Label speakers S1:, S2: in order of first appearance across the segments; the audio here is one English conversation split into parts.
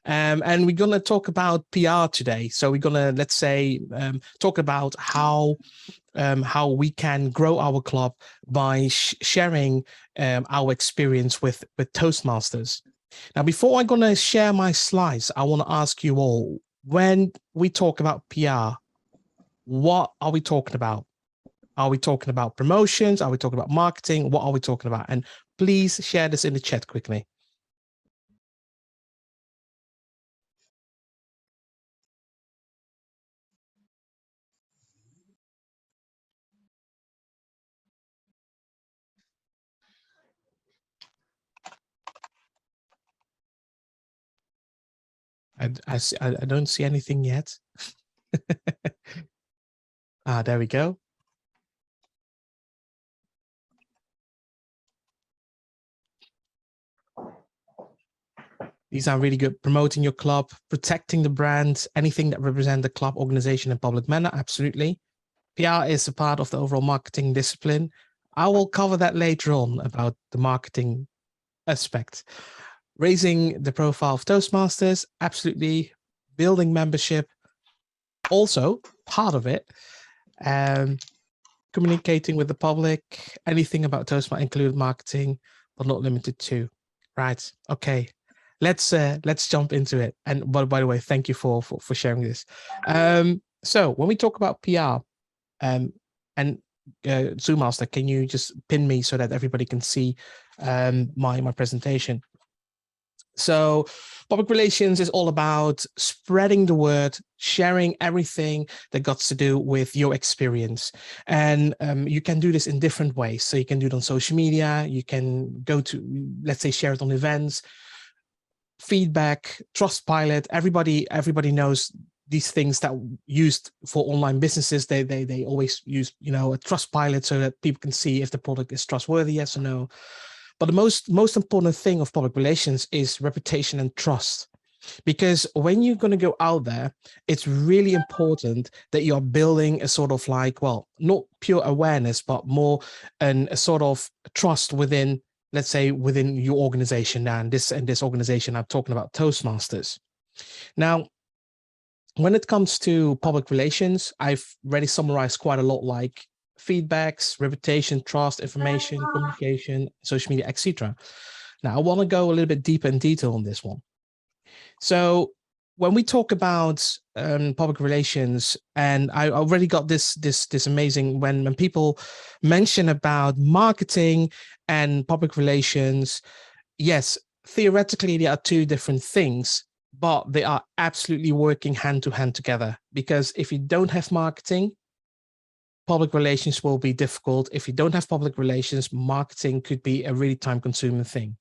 S1: And we're going to talk about PR today. So we're going to, let's say, talk about how we can grow our club by sharing our experience with Toastmasters. Now, before I'm going to share my slides, I want to ask you all, when we talk about PR, what are we talking about? Are we talking about promotions? Are we talking about marketing? What are we talking about? And please share this in the chat quickly. I don't see anything yet. There we go. These are really good. Promoting your club, protecting the brand, anything that represents the club, organization, and public manner. Absolutely. PR is a part of the overall marketing discipline. I will cover that later on about the marketing aspect. Raising the profile of Toastmasters, absolutely. Building membership, also part of it. Communicating with the public, anything about Toastmasters, including marketing, but not limited to. Right. Okay. Let's jump into it. And by the way, thank you for sharing this. So when we talk about PR, and Zoom Master, can you just pin me so that everybody can see my presentation? So public relations is all about spreading the word, sharing everything that got to do with your experience. And you can do this in different ways. So you can do it on social media. You can go to, let's say, share it on events, feedback, Trustpilot. Everybody knows these things that used for online businesses. They always use, a Trustpilot so that people can see if the product is trustworthy, yes or no. But the most important thing of public relations is reputation and trust. Because when you're going to go out there, it's really important that you're building a sort of like, well, not pure awareness, but more a sort of trust within, let's say, within your organization. And this organization, I'm talking about Toastmasters. Now, when it comes to public relations, I've already summarized quite a lot, like feedbacks, reputation, trust, information, communication, social media, etc. Now, I want to go a little bit deeper in detail on this one. So when we talk about public relations, and I already got this amazing, when people mention about marketing and public relations, yes, theoretically, they are two different things, but they are absolutely working hand to hand together. Because if you don't have marketing, public relations will be difficult. If you don't have public relations, marketing could be a really time-consuming thing.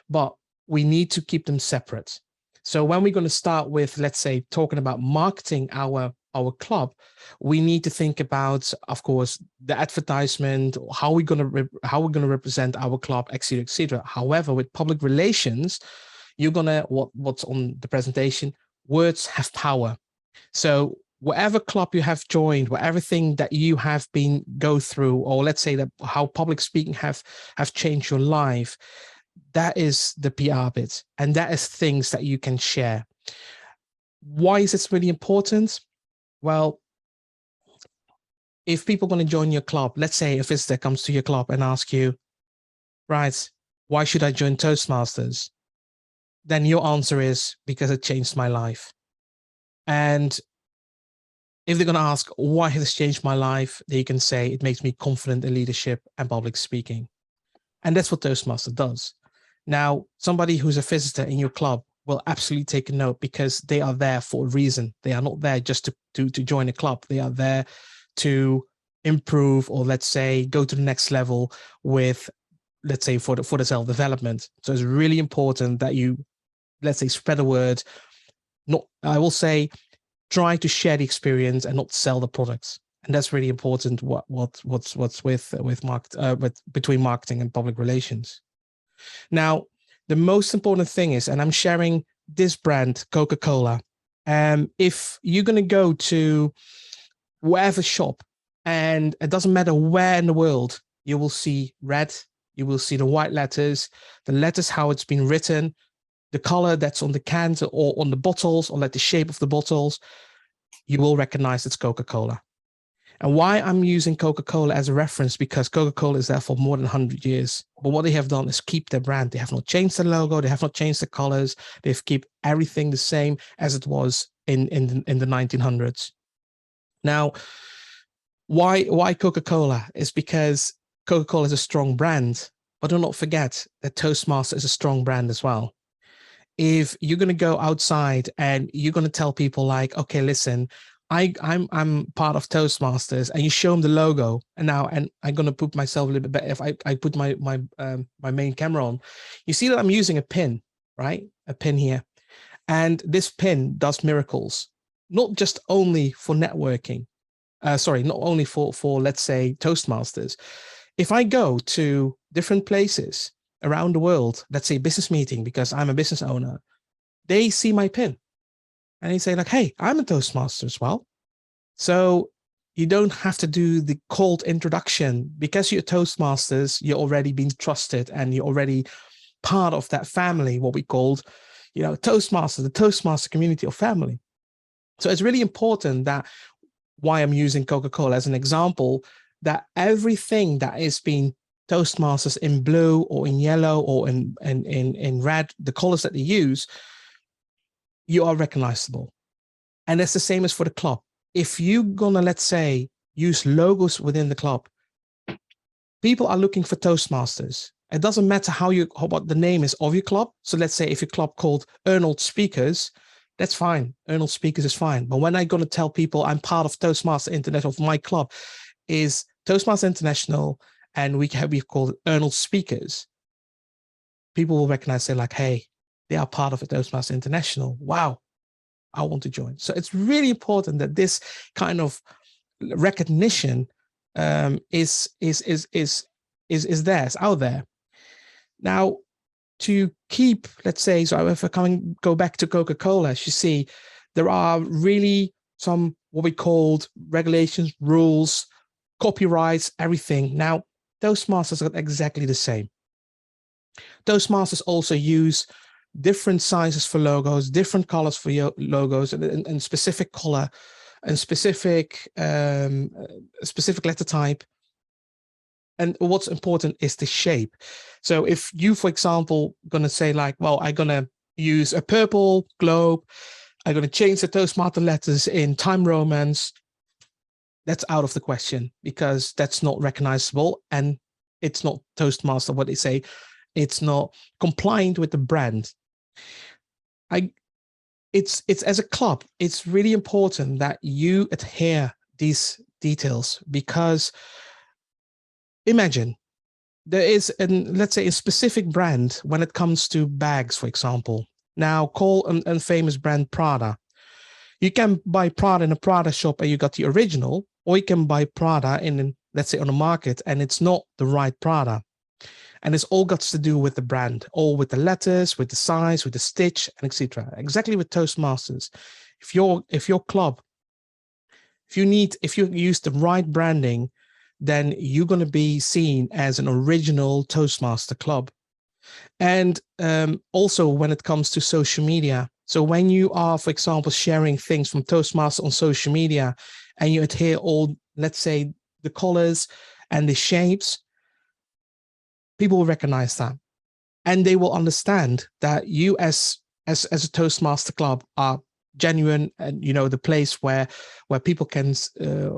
S1: But we need to keep them separate. So when we're going to start with, let's say, talking about marketing our club, we need to think about, of course, the advertisement, how we're going to represent our club, etc., etc. However, with public relations, you're gonna what's on the presentation, words have power. So whatever club you have joined, whatever thing that you have been go through, or let's say that how public speaking have changed your life, that is the PR bit, and that is things that you can share. Why is this really important? Well, if people are going to join your club, let's say a visitor comes to your club and asks you, right, why should I join Toastmasters? Then your answer is, because it changed my life. And if they're going to ask, why has this changed my life? Then you can say, it makes me confident in leadership and public speaking. And that's what Toastmaster does. Now, somebody who's a visitor in your club will absolutely take a note, because they are there for a reason. They are not there just to join a club. They are there to improve, or let's say, go to the next level with, let's say, for the self-development. So it's really important that you, let's say, spread the word. I will say, try to share the experience and not sell the products. And that's really important. What's with between marketing and public relations. Now, the most important thing is, and I'm sharing this brand, Coca-Cola. If you're going to go to whatever shop, and it doesn't matter where in the world, you will see red, you will see the white letters, the letters, how it's been written. the color that's on the cans or on the bottles, or like the shape of the bottles, you will recognize it's Coca-Cola. And why I'm using Coca-Cola as a reference, because Coca-Cola is there for more than 100 years. But what they have done is keep their brand. They have not changed the logo. They have not changed the colors. They've kept everything the same as it was in the 1900s. Now, why Coca-Cola? Is because Coca-Cola is a strong brand, but do not forget that Toastmasters is a strong brand as well. If you're going to go outside and you're going to tell people like, okay, listen, I'm part of Toastmasters, and you show them the logo, and I'm going to put myself a little bit better. If I put my main camera on, you see that I'm using a pin, right? A pin here. And this pin does miracles, not just only for networking. Not only for, let's say, Toastmasters. If I go to different places around the world, let's say business meeting, because I'm a business owner, they see my pin and they say like, hey, I'm a Toastmaster as well. So you don't have to do the cold introduction. Because you're Toastmasters, you're already being trusted and you're already part of that family, what we called, Toastmasters, the Toastmaster community or family. So it's really important that, why I'm using Coca-Cola as an example, that everything that is being Toastmasters in blue or in yellow or in red, the colors that they use, you are recognizable. And that's the same as for the club. If you're gonna, let's say, use logos within the club, people are looking for Toastmasters. It doesn't matter what the name is of your club. So let's say if your club called Ernold Speakers, that's fine. Ernold Speakers is fine. But when I'm going to tell people I'm part of Toastmaster International, my club is Toastmaster International, and we've called it Ernold Speakers, people will recognize, say like, hey, they are part of a Toastmaster International. Wow, I want to join. So it's really important that this kind of recognition is there, it's out there. Now, to keep, let's say, so if I go back to Coca-Cola, you see there are really some what we called regulations, rules, copyrights, everything. Now, Toastmasters are exactly the same. Toastmasters also use different sizes for logos, different colors for your logos, and specific color and specific letter type. And what's important is the shape. So if you, for example, going to say like, well, I'm going to use a purple globe, I'm going to change the Toastmaster letters in Time Romance, that's out of the question, because that's not recognizable and it's not Toastmaster, what they say. It's not compliant with the brand. It's as a club, it's really important that you adhere these details, because imagine there is let's say a specific brand when it comes to bags, for example. Now call a famous brand Prada. You can buy Prada in a Prada shop and you got the original, or you can buy Prada in, let's say, on the market and it's not the right Prada. And it's all got to do with the brand, all with the letters, with the size, with the stitch, and etc. Exactly with Toastmasters. If your club, if you use the right branding, then you're going to be seen as an original Toastmaster club. And also when it comes to social media. So when you are, for example, sharing things from Toastmaster on social media and you adhere all, let's say, the colors and the shapes, people will recognize that. And they will understand that you as a Toastmaster club are genuine, and the place where people can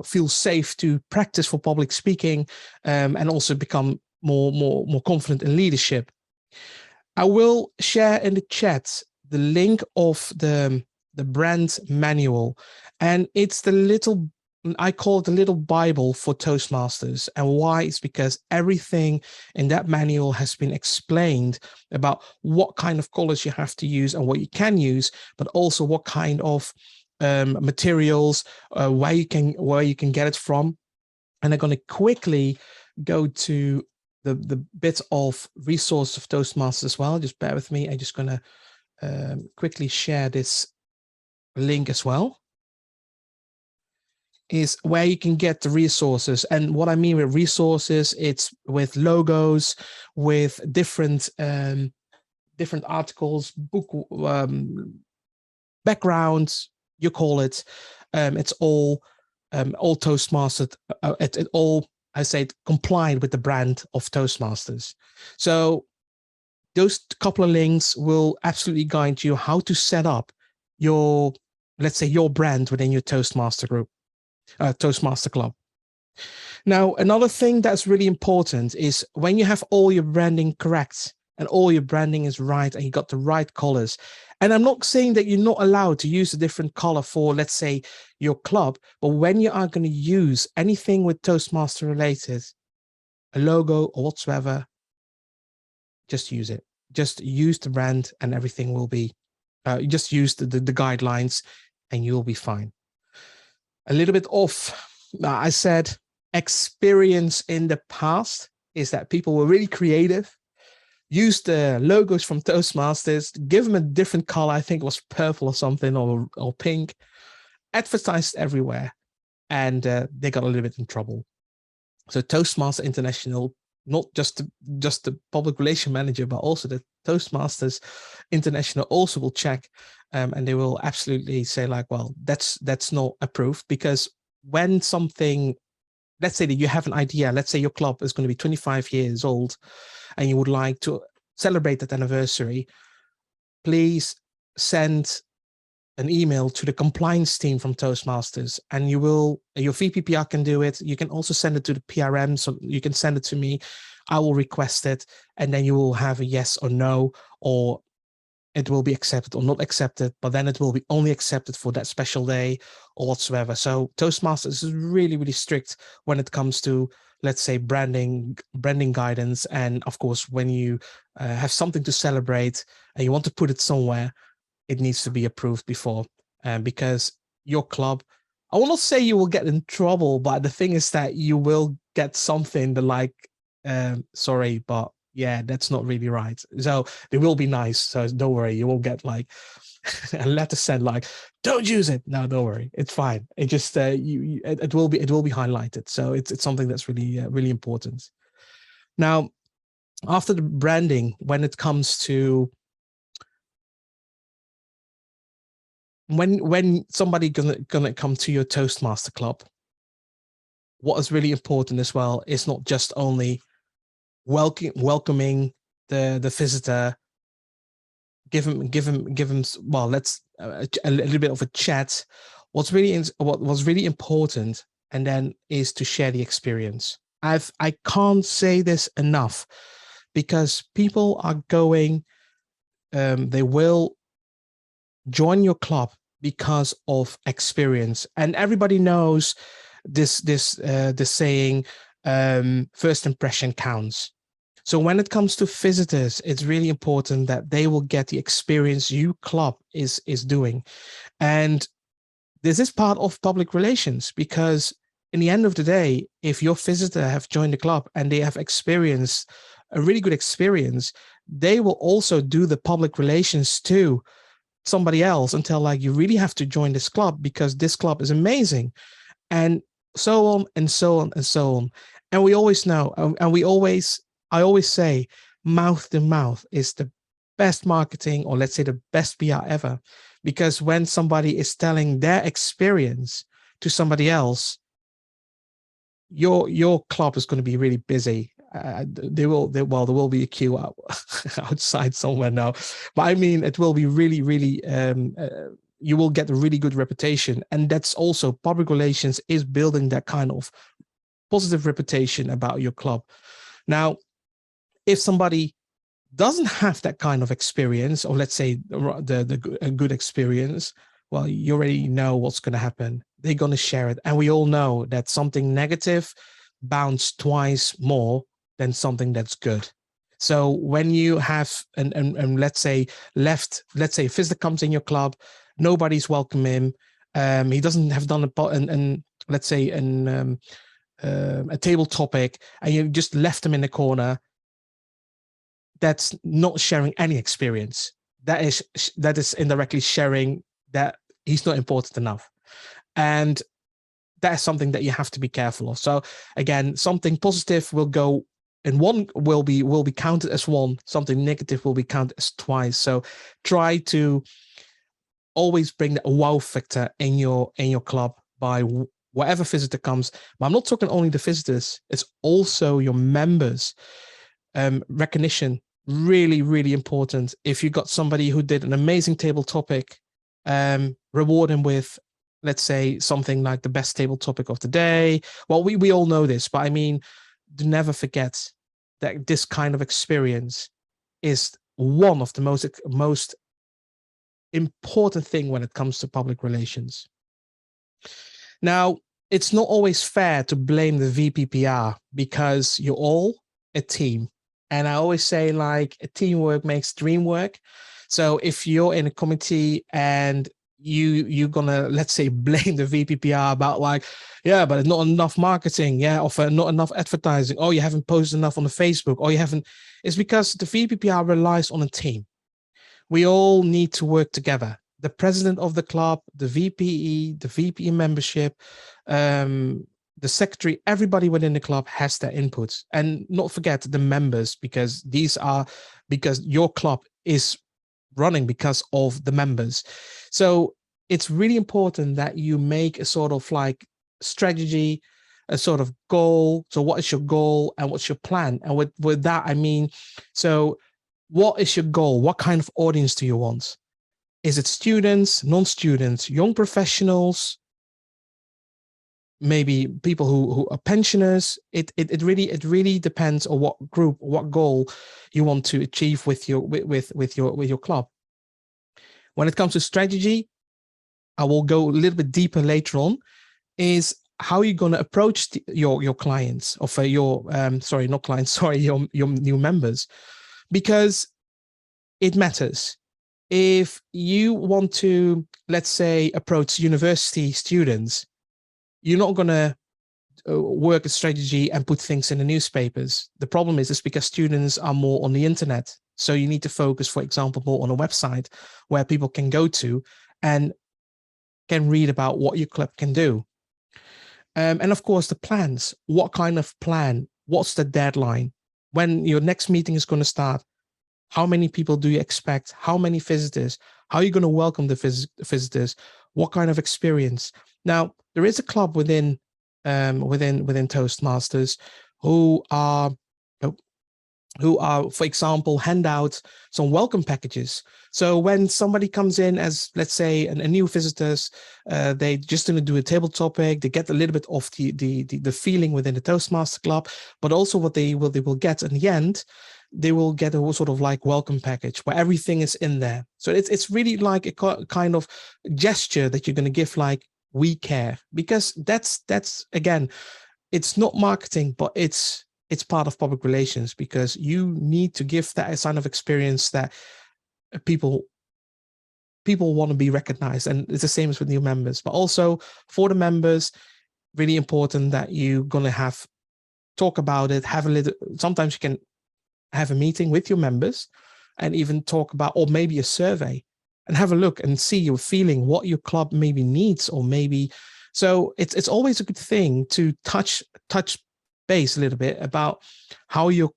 S1: feel safe to practice for public speaking, and also become more confident in leadership. I will share in the chat the link of the brand manual, and it's I call it the little Bible for Toastmasters. And why? It's because everything in that manual has been explained about what kind of colors you have to use and what you can use, but also what kind of materials, where you can get it from. And I'm going to quickly go to the bit of resource of Toastmasters as well. Just bear with me. I'm just going to quickly share this link as well. Is where you can get the resources. And what I mean with resources, it's with logos, with different different articles, book backgrounds, you call it. It's all Toastmasters. It all, I say, complied with the brand of Toastmasters. So those couple of links will absolutely guide you how to set up your, let's say, your brand within your Toastmaster group, Toastmaster club. Now, another thing that's really important is when you have all your branding correct and all your branding is right and you got the right colors. And I'm not saying that you're not allowed to use a different color for, let's say, your club, but when you are going to use anything with Toastmaster related, a logo or whatsoever, just use it. Just use the brand and everything will be, just use the guidelines and you'll be fine. A little bit off. I said experience in the past is that people were really creative, used the logos from Toastmasters, give them a different color. I think it was purple or something, or pink, advertised everywhere, and they got a little bit in trouble. So Toastmaster International, not just the public relation manager, but also the Toastmasters International also will check, and they will absolutely say like, well, that's not approved, because when something, let's say that you have an idea, let's say your club is going to be 25 years old and you would like to celebrate that anniversary, please send an email to the compliance team from Toastmasters, and your VPPR can do it. You can also send it to the PRM, so you can send it to me. I will request it, and then you will have a yes or no, or it will be accepted or not accepted, but then it will be only accepted for that special day or whatsoever. So Toastmasters is really, really strict when it comes to, let's say, branding guidance. And of course, when you have something to celebrate and you want to put it somewhere, it needs to be approved before, because your club, I will not say you will get in trouble, but the thing is that you will get something that like, sorry, but yeah, that's not really right. So they will be nice. So don't worry, you won't get like a letter sent like, don't use it. No, don't worry, it's fine. It just it will be highlighted. So it's something that's really really important. Now, after the branding, when it comes to when somebody gonna come to your Toastmaster club, what is really important as well is not just only welcoming the visitor, give him well, let's a little bit of a chat. What was really important, and then is to share the experience. I can't say this enough, because people are going, they will join your club because of experience, and everybody knows this saying, first impression counts. So when it comes to visitors, it's really important that they will get the experience your club is doing. And this is part of public relations, because in the end of the day, if your visitor have joined the club and they have experienced a really good experience, they will also do the public relations to somebody else and tell like, you really have to join this club because this club is amazing, and so on and so on and so on. And we always know, and I always say, mouth to mouth is the best marketing, or let's say the best PR ever, because when somebody is telling their experience to somebody else, your club is going to be really busy. There will be a queue outside somewhere now, but I mean, it will be really, really, you will get a really good reputation. And that's also, public relations is building that kind of positive reputation about your club. Now, if somebody doesn't have that kind of experience, or let's say a good experience, well, you already know what's going to happen. They're going to share it. And we all know that something negative bounces twice more than something that's good. So when you have, and let's say a visitor comes in your club, nobody's welcome him. He doesn't have done let's say a table topic, and you just left him in the corner. That's not sharing any experience. That is indirectly sharing that he's not important enough. And that's something that you have to be careful of. So again, something positive will go and one will be counted as one, something negative will be counted as twice. So try to always bring that wow factor in your club by whatever visitor comes. But I'm not talking only the visitors, it's also your members. Recognition, really, really important. If you got somebody who did an amazing table topic, reward him with, let's say, something like the best table topic of the day. Well, we all know this, but I mean, do never forget that this kind of experience is one of the most important thing when it comes to public relations. Now, it's not always fair to blame the VPPR because you're all a team. And I always say, like, teamwork makes dream work. So if you're in a committee and you're gonna, let's say, blame the VPPR about, like, yeah, but not enough marketing, yeah, or not enough advertising, oh, you haven't posted enough on the Facebook, or you haven't, it's because the VPPR relies on a team. We all need to work together. The president of the club, the VPE, the VPE membership, the secretary, everybody within the club has their inputs. And not forget the members, because because your club is running because of the members. So it's really important that you make a sort of like strategy, a sort of goal. So what is your goal and what's your plan? And with that, I mean, so what is your goal? What kind of audience do you want? Is it students, non-students, young professionals, maybe people who are pensioners? It really depends on what group, what goal you want to achieve with your club. When it comes to strategy, I will go a little bit deeper later on, is how you're going to approach your clients, or for your sorry, not clients, sorry, your new members, because it matters. If you want to, let's say, approach university students, you're not going to work a strategy and put things in the newspapers. The problem is because students are more on the internet. So you need to focus, for example, more on a website where people can go to and can read about what your club can do. And of course, the plans. What kind of plan? What's the deadline? When your next meeting is going to start? How many people do you expect? How many visitors? How are you going to welcome the visitors? What kind of experience? Now, there is a club within Toastmasters who are, for example, hand out some welcome packages. So when somebody comes in as, let's say, a new visitors, they just going to do a table topic. They get a little bit of the feeling within the Toastmaster club, but also what they will get in the end. They will get a sort of like welcome package where everything is in there. So it's really like a kind of gesture that you're going to give, like, we care, because that's again, it's not marketing, but it's part of public relations, because you need to give that sign of experience that people want to be recognized. And it's the same as with new members, but also for the members, really important that you're going to talk about it, have a little, sometimes you can have a meeting with your members and even talk about, or maybe a survey, and have a look and see your feeling, what your club maybe needs, or maybe, so it's always a good thing to touch base a little bit about how your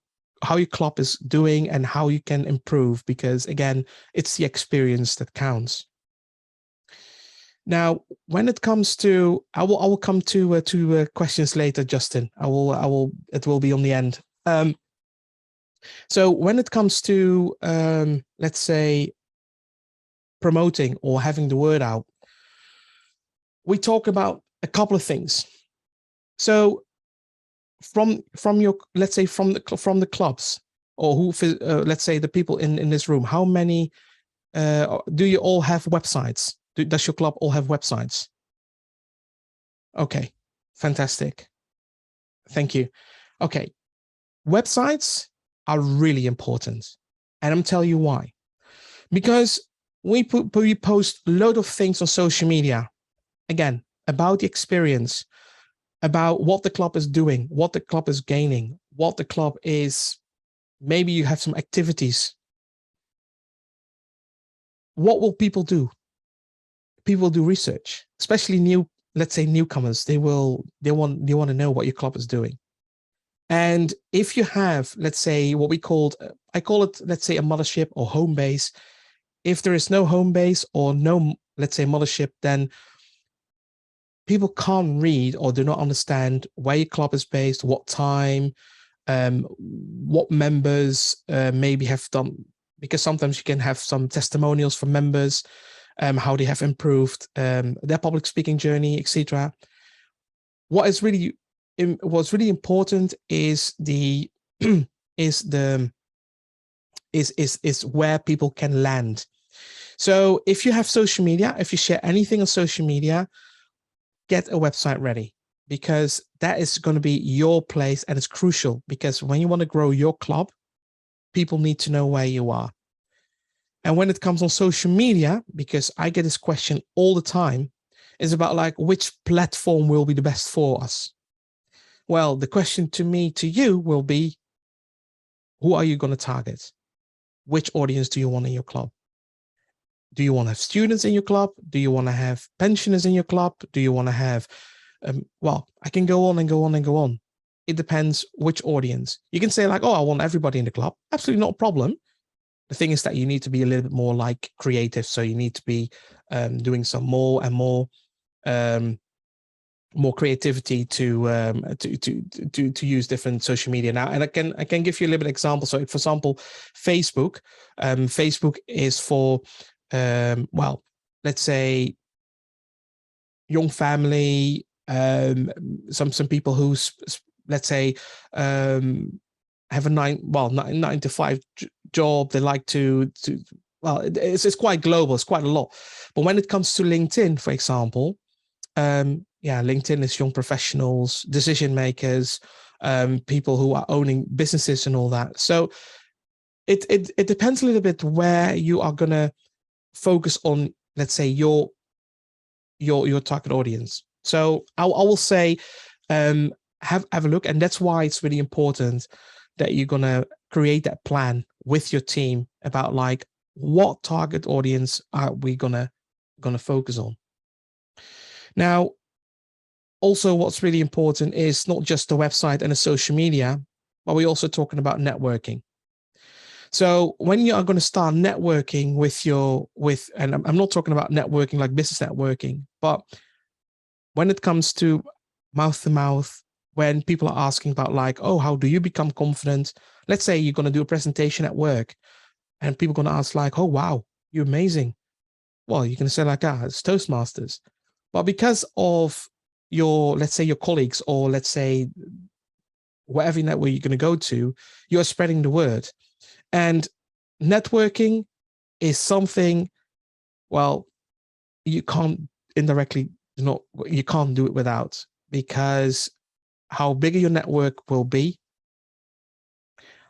S1: club is doing and how you can improve, because again, it's the experience that counts. Now, when it comes to, I will come to questions later, Justin. It will be on the end. So when it comes to, let's say, promoting or having the word out, we talk about a couple of things. So from your, let's say, from the clubs, or who, let's say, the people in this room, how many do you all have websites? Does your club all have websites? Okay, fantastic. Thank you. Okay, websites are really important, and I'm telling you why. Because we post a load of things on social media, again, about the experience, about what the club is doing, what the club is gaining, what the club is, maybe you have some activities. What will people do? People do research, especially let's say newcomers. They want to know what your club is doing. And if you have, let's say, what we called, I call it, let's say, a mothership or home base. If there is no home base or no, let's say, mothership, then people can't read or do not understand where your club is based, what time, what members maybe have done, because sometimes you can have some testimonials from members, how they have improved their public speaking journey, etc. What's really important is the is where people can land. So if you have social media, if you share anything on social media, get a website ready, because that is going to be your place, and it's crucial, because when you want to grow your club, people need to know where you are. And when it comes on social media, because I get this question all the time, is about like, which platform will be the best for us? Well, the question to me, to you, will be, who are you going to target? Which audience do you want in your club? Do you want to have students in your club? Do you want to have pensioners in your club? Do you want to have, well, I can go on and go on and go on. It depends which audience. You can say like, oh, I want everybody in the club. Absolutely not a problem. The thing is that you need to be a little bit more like creative. So you need to be doing some more and more creativity to use different social media now. And I can give you a little bit of example. So for example, Facebook is for well, let's say young family, some people who let's say have a 9 to 5 job. They like to well, it's quite global, it's quite a lot. But when it comes to LinkedIn, for example, yeah, LinkedIn is young professionals, decision makers, people who are owning businesses and all that. So it depends a little bit where you are gonna focus on, let's say, your target audience. So I will say, have a look, and that's why it's really important that you're gonna create that plan with your team about like, what target audience are we gonna focus on. Now, also, what's really important is not just the website and the social media, but we're also talking about networking. So when you are going to start networking and I'm not talking about networking like business networking, but when it comes to mouth, when people are asking about like, oh, how do you become confident? Let's say you're going to do a presentation at work, and people are going to ask like, oh, wow, you're amazing. Well, you can say like, it's Toastmasters. But because of your, let's say, your colleagues, or let's say whatever network you're going to go to, you're spreading the word. And networking is something, well, you can't indirectly, you can't do it without, because how bigger your network will be,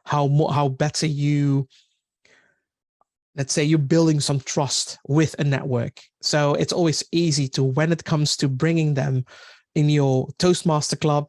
S1: how better you, let's say you're building some trust with a network. So it's always easy to, when it comes to bringing them in your Toastmaster club,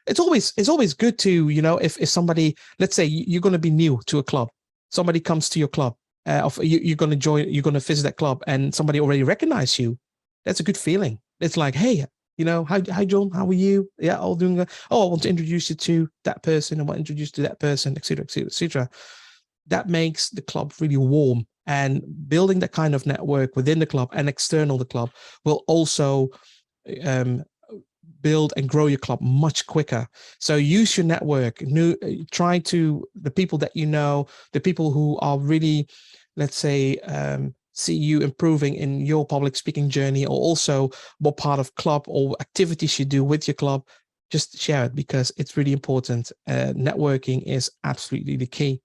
S1: it's always good to, if somebody, let's say you're going to be new to a club, somebody comes to your club, you're going to join, you're going to visit that club, and somebody already recognize you. That's a good feeling. It's like, hey, hi John, how are you? Yeah, all doing good. Oh, I want to introduce you to that person. I want to introduce you to that person, etc., etc., etc. That makes the club really warm, and building that kind of network within the club and external the club will also build and grow your club much quicker. So use your network. Try to, the people that the people who are really, let's say, see you improving in your public speaking journey, or also what part of club or activities you do with your club, just share it, because it's really important. Networking is absolutely the key.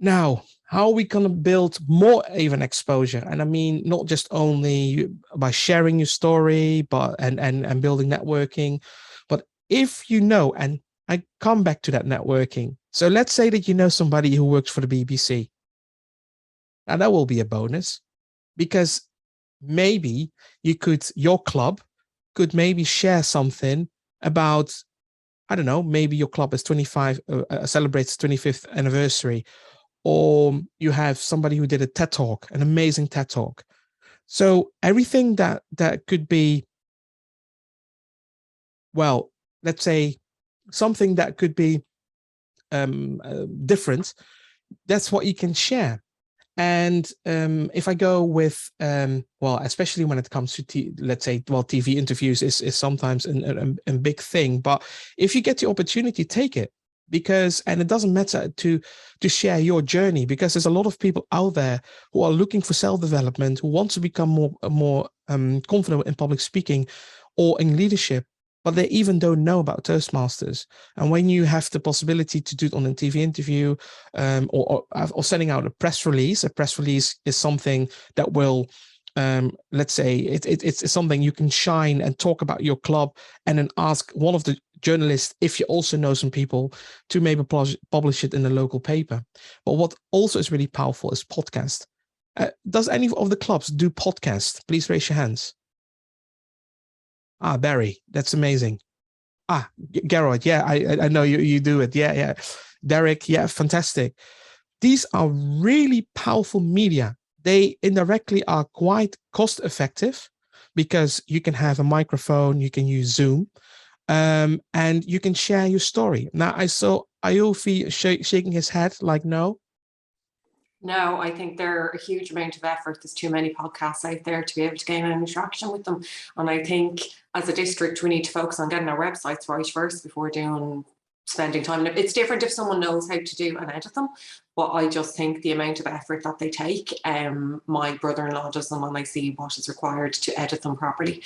S1: Now, how are we going to build more even exposure? And I mean, not just only by sharing your story, but and building networking, but if and I come back to that networking. So let's say that you know somebody who works for the BBC. Now that will be a bonus, because maybe your club could maybe share something about, I don't know, maybe your club is 25, celebrates 25th anniversary, or you have somebody who did a TED Talk, an amazing TED Talk. So everything that could be, well, let's say something that could be different, that's what you can share. And if I go with, well, especially when it comes to, let's say, well, TV interviews is sometimes a big thing. But if you get the opportunity, take it. Because, and it doesn't matter to share your journey, because there's a lot of people out there who are looking for self-development, who want to become more confident in public speaking or in leadership, but they even don't know about Toastmasters. And when you have the possibility to do it on a TV interview, or sending out a press release is something that will, let's say, it's something you can shine and talk about your club, and then ask one of the journalists, if you also know some people, to maybe publish it in the local paper. But what also is really powerful is podcast. Does any of the clubs do podcast? Please raise your hands. Barry, that's amazing. Gerard, yeah, I know you do it. Yeah. Derek, yeah, fantastic. These are really powerful media. They indirectly are quite cost effective, because you can have a microphone, you can use Zoom, and you can share your story. Now, I saw Ayofi shaking his head like, no.
S2: No, I think they're a huge amount of effort. There's too many podcasts out there to be able to gain any traction with them. And I think as a district, we need to focus on getting our websites right first before spending time. It's different if someone knows how to do and edit them, but I just think the amount of effort that they take, my brother-in-law does them, and I see what is required to edit them properly.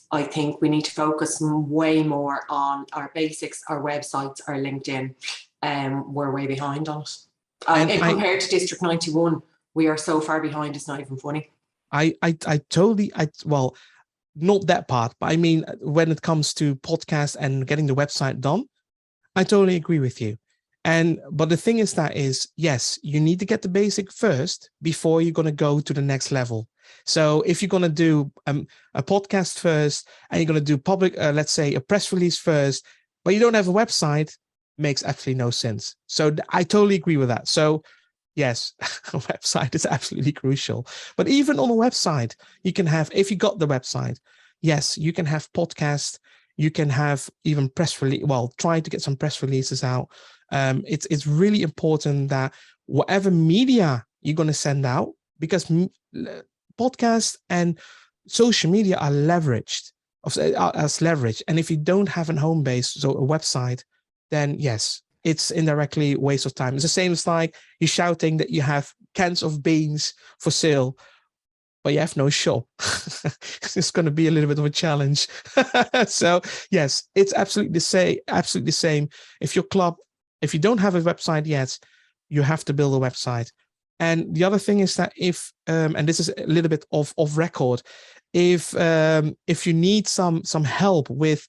S2: I think we need to focus way more on our basics, our websites, our LinkedIn. We're way behind on it. And compared to District 91, we are so far behind, it's not even funny.
S1: I totally, well, not that part, but I mean, when it comes to podcast and getting the website done, I totally agree with you. But the thing is yes, you need to get the basic first before you're going to go to the next level. So if you're going to do a podcast first, and you're going to do public, let's say a press release first, but you don't have a website, makes absolutely no sense. So I totally agree with that. So yes, a website is absolutely crucial. But even on a website, you can have, if you got the website, yes, you can have podcasts, you can have even press release, well, try to get some press releases out. It's really important that whatever media you're going to send out, because podcasts and social media are leveraged, as leverage. And if you don't have a home base, so a website, then yes, it's indirectly a waste of time. It's the same as like you shouting that you have cans of beans for sale, but you have no shop. It's going to be a little bit of a challenge. So yes, it's absolutely the same. If your club, if you don't have a website yet, you have to build a website. And the other thing is that if, and this is a little bit of record, if you need some help with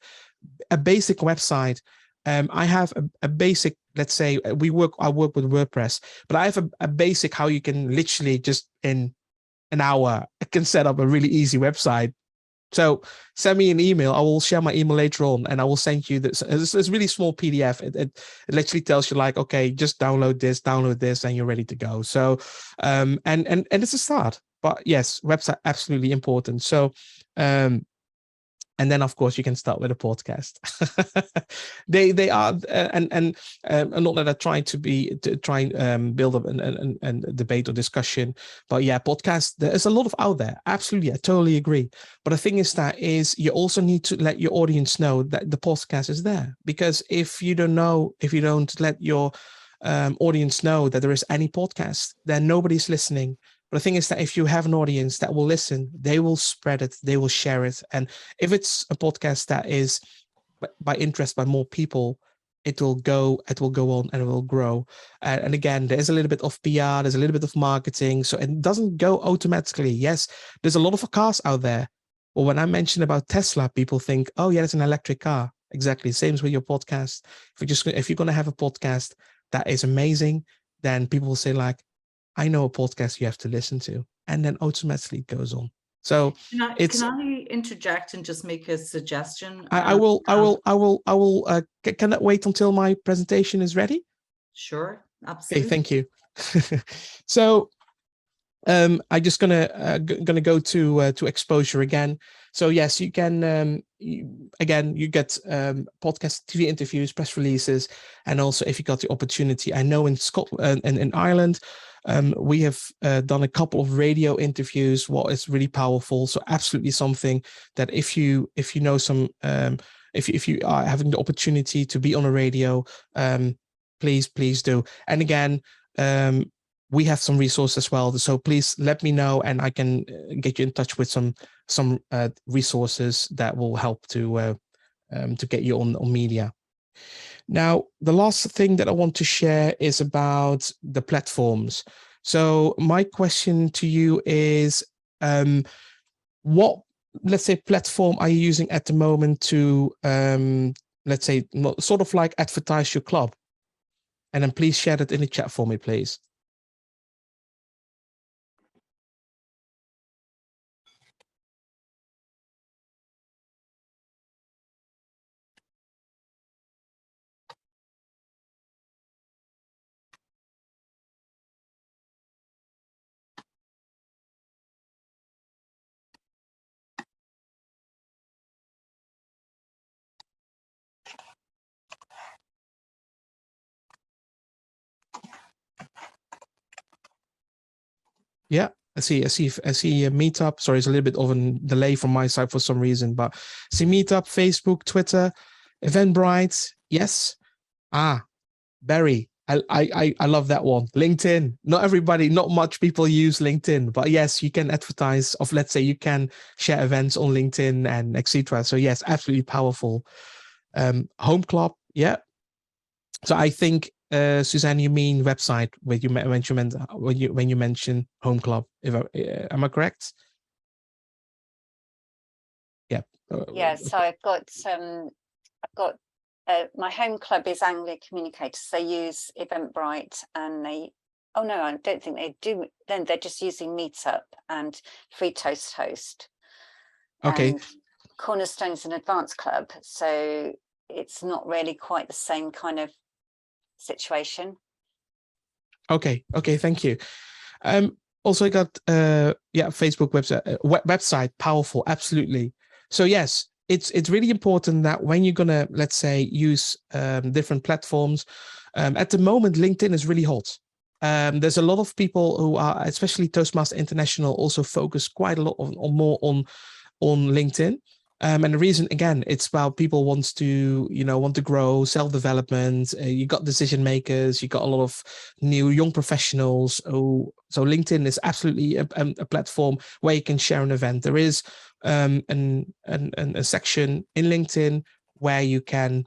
S1: a basic website, I have a basic, let's say I work with WordPress, but I have a basic how you can literally just in an hour can set up a really easy website. So send me an email. I will share my email later on, and I will send you this. It's a really small PDF. It literally tells you like, okay, just download this, and you're ready to go. So, and it's a start. But yes, website absolutely important. So, and then, of course, you can start with a podcast. they are, and not that I try to build up an debate or discussion, but yeah, podcast. There's a lot of out there. Absolutely, I totally agree. But the thing is you also need to let your audience know that the podcast is there, because if you don't let your audience know that there is any podcast, then nobody's listening. But the thing is that if you have an audience that will listen, they will spread it, they will share it. And if it's a podcast that is by interest by more people, it will go on and it will grow. And again, there's a little bit of PR, there's a little bit of marketing. So it doesn't go automatically. Yes, there's a lot of cars out there. But when I mention about Tesla, people think, oh yeah, it's an electric car. Exactly. Same as with your podcast. If you're going to have a podcast that is amazing, then people will say like, I know a podcast you have to listen to, and then automatically it goes on. So
S3: can I interject and just make a suggestion?
S1: I will. Can that wait until my presentation is ready?
S3: Sure, absolutely.
S1: Okay, thank you. So I'm just gonna go to exposure again. So yes, you can you get podcast, TV interviews, press releases, and also if you got the opportunity, I know in Scotland and in Ireland, we have done a couple of radio interviews. What is really powerful. So absolutely something that if you know some if you are having the opportunity to be on a radio, please do. And again, we have some resources as well. So please let me know, and I can get you in touch with some resources that will help to get you on media. Now, the last thing that I want to share is about the platforms. So my question to you is, what, let's say, platform are you using at the moment to, let's say, sort of like advertise your club? And then please share that in the chat for me, please. Yeah, I see a Meetup. Sorry, it's a little bit of a delay from my side for some reason, but I see Meetup, Facebook, Twitter, Eventbrite. Yes. Barry. I love that one. LinkedIn. Not much people use LinkedIn, but yes, you can advertise of, let's say, you can share events on LinkedIn and etc. So yes, absolutely powerful. Home Club. Yeah. So I think, Suzanne, you mean website when you mention Home Club? Am I correct? Yeah.
S4: Yeah. So I've got my home club is Anglia Communicators. They use Eventbrite, and oh no, I don't think they do. Then they're just using Meetup and Free Toast Host.
S1: Okay.
S4: And Cornerstone is an advanced club, so it's not really quite the same kind of situation. Okay,
S1: thank you. Also I got Facebook website, powerful, absolutely. So yes, it's really important that when you're gonna, let's say, use different platforms, at the moment LinkedIn is really hot. There's a lot of people who are, especially Toastmaster International, also focus quite a lot more on LinkedIn. And the reason, again, it's about people want to grow, self-development. You got decision makers, you got a lot of new young professionals. So LinkedIn is absolutely a platform where you can share an event. There is a section in LinkedIn where you can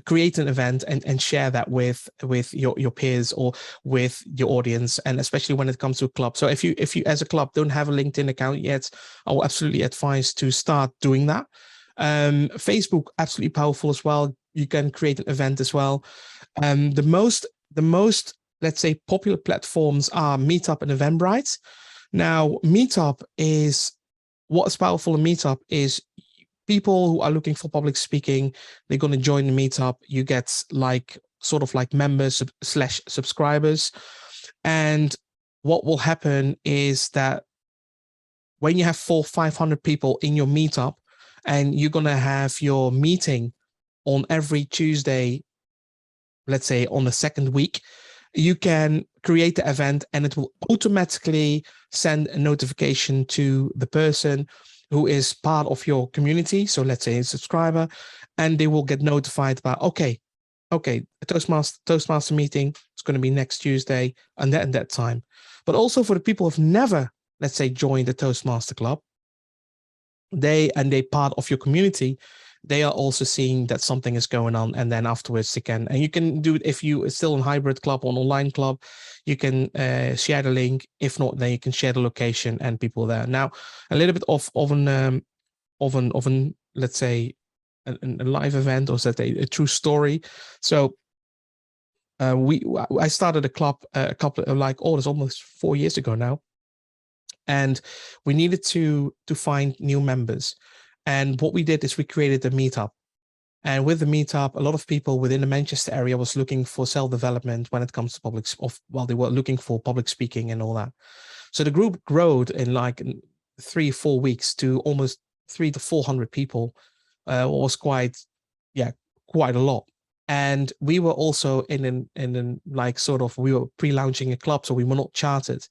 S1: create an event and share that with your peers or with your audience, and especially when it comes to a club. So if you as a club don't have a LinkedIn account yet, I will absolutely advise to start doing that. Facebook, absolutely powerful as well. You can create an event as well. The most, let's say, popular platforms are Meetup and Eventbrite. Now, Meetup is, what's powerful in Meetup is people who are looking for public speaking, they're going to join the Meetup. You get sort of like members / subscribers. And what will happen is that when you have 400-500 people in your Meetup, and you're going to have your meeting on every Tuesday, let's say on the second week, you can create the event and it will automatically send a notification to the person who is part of your community. So let's say a subscriber, and they will get notified about, okay, a Toastmaster meeting is going to be next Tuesday and that time. But also for the people who've never, let's say, joined the Toastmaster Club, they part of your community, they are also seeing that something is going on, and then afterwards they can, and you can do it if you are still in hybrid club or an online club, you can share the link. If not, then you can share the location and people there. Now, a little bit of an let's say a live event, or that a true story. So I started a club a couple of it's almost 4 years ago now, and we needed to find new members. And what we did is we created a Meetup. And with the meetup, a lot of people within the Manchester area was looking for self-development when it comes to they were looking for public speaking and all that. So the group growed in like 3-4 weeks to almost 300 to 400 people. Was quite a lot. And we were also in like sort of, we were pre-launching a club, so we were not chartered.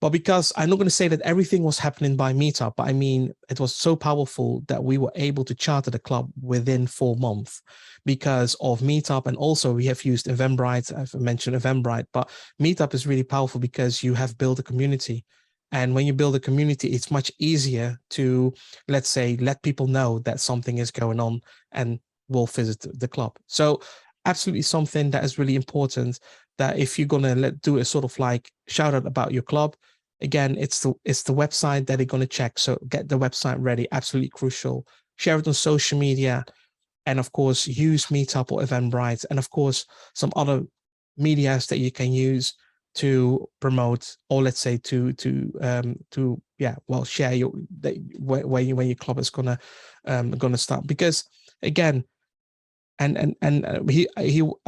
S1: But because I'm not going to say that everything was happening by Meetup, but I mean, it was so powerful that we were able to charter the club within 4 months because of Meetup. And also we have used Eventbrite. I've mentioned Eventbrite, but Meetup is really powerful because you have built a community. And when you build a community, it's much easier to, let's say, let people know that something is going on and will visit the club. So absolutely something that is really important, that if you're going to do a sort of like shout out about your club, again, it's the website that they're going to check. So get the website ready, absolutely crucial. Share it on social media. And of course, use Meetup or Eventbrite. And of course, some other medias that you can use to promote, or let's say to share your when your club is gonna start. Because again, I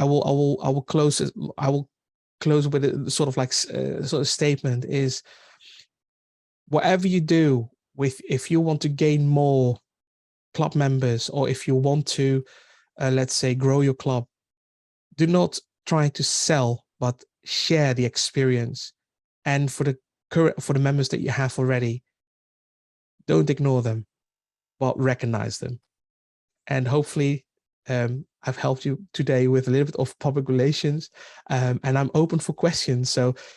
S1: will close with a sort of like sort of statement is, whatever you do with, if you want to gain more club members, or if you want to let's say grow your club, do not try to sell, but share the experience. And for the members that you have already, don't ignore them, but recognize them. And hopefully I've helped you today with a little bit of public relations, and I'm open for questions. So